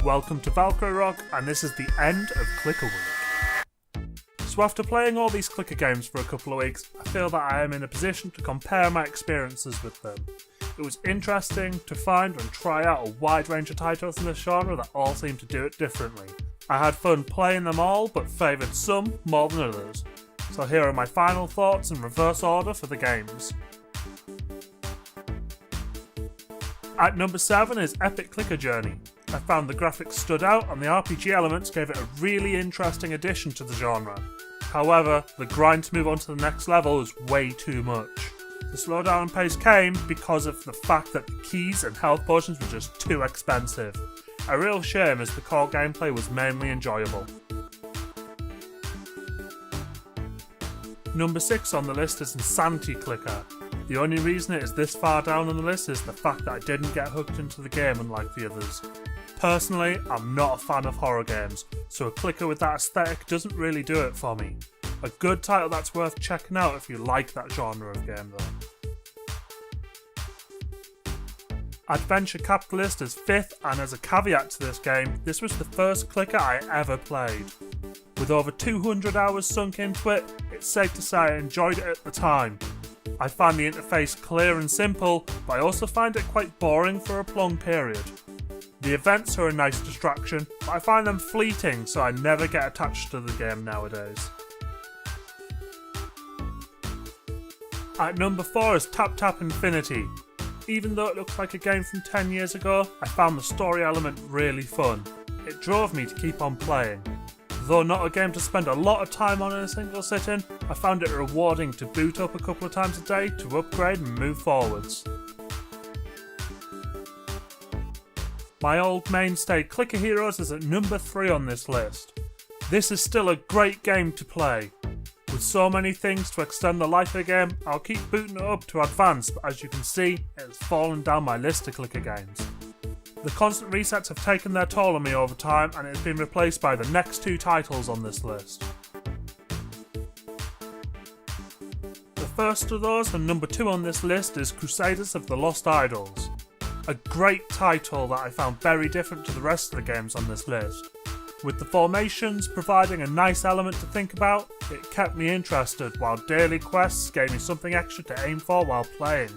Welcome to Valkyrie Rock, and this is the end of Clicker Week. So after playing all these clicker games for a couple of weeks, I feel that I am in a position to compare my experiences with them. It was interesting to find and try out a wide range of titles in this genre that all seem to do it differently. I had fun playing them all, but favoured some more than others. So here are my final thoughts in reverse order for the games. At number 7 is Epic Clicker Journey. I found the graphics stood out and the RPG elements gave it a really interesting addition to the genre. However, the grind to move on to the next level was way too much. The slowdown and pace came because of the fact that the keys and health potions were just too expensive. A real shame as the core gameplay was mainly enjoyable. Number 6 on the list is Insanity Clicker. The only reason it is this far down on the list is the fact that I didn't get hooked into the game unlike the others. Personally, I'm not a fan of horror games, so a clicker with that aesthetic doesn't really do it for me. A good title that's worth checking out if you like that genre of game though. Adventure Capitalist is 5th, and as a caveat to this game, this was the first clicker I ever played. With over 200 hours sunk into it, it's safe to say I enjoyed it at the time. I find the interface clear and simple, but I also find it quite boring for a prolonged period. The events are a nice distraction, but I find them fleeting, so I never get attached to the game nowadays. At number 4 is Tap Tap Infinity. Even though it looks like a game from 10 years ago, I found the story element really fun. It drove me to keep on playing. Though not a game to spend a lot of time on in a single sitting, I found it rewarding to boot up a couple of times a day to upgrade and move forwards. My old mainstay Clicker Heroes is at number 3 on this list. This is still a great game to play. With so many things to extend the life of the game, I'll keep booting it up to advance, but as you can see, it has fallen down my list of clicker games. The constant resets have taken their toll on me over time, and it has been replaced by the next 2 titles on this list. The first of those, and number 2 on this list, is Crusaders of the Lost Idols. A great title that I found very different to the rest of the games on this list. With the formations providing a nice element to think about, it kept me interested, while daily quests gave me something extra to aim for while playing.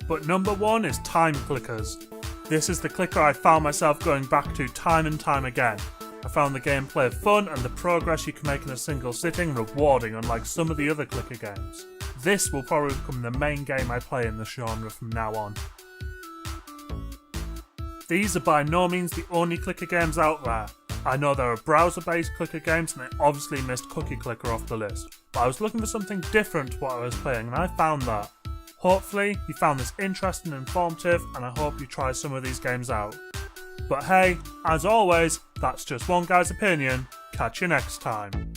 But number 1 is Time Clickers. This is the clicker I found myself going back to time and time again. I found the gameplay fun and the progress you can make in a single sitting rewarding, unlike some of the other clicker games. This will probably become the main game I play in the genre from now on. These are by no means the only clicker games out there. I know there are browser-based clicker games, and I obviously missed Cookie Clicker off the list, but I was looking for something different to what I was playing, and I found that. Hopefully you found this interesting and informative, and I hope you try some of these games out. But hey, as always, that's just one guy's opinion. Catch you next time.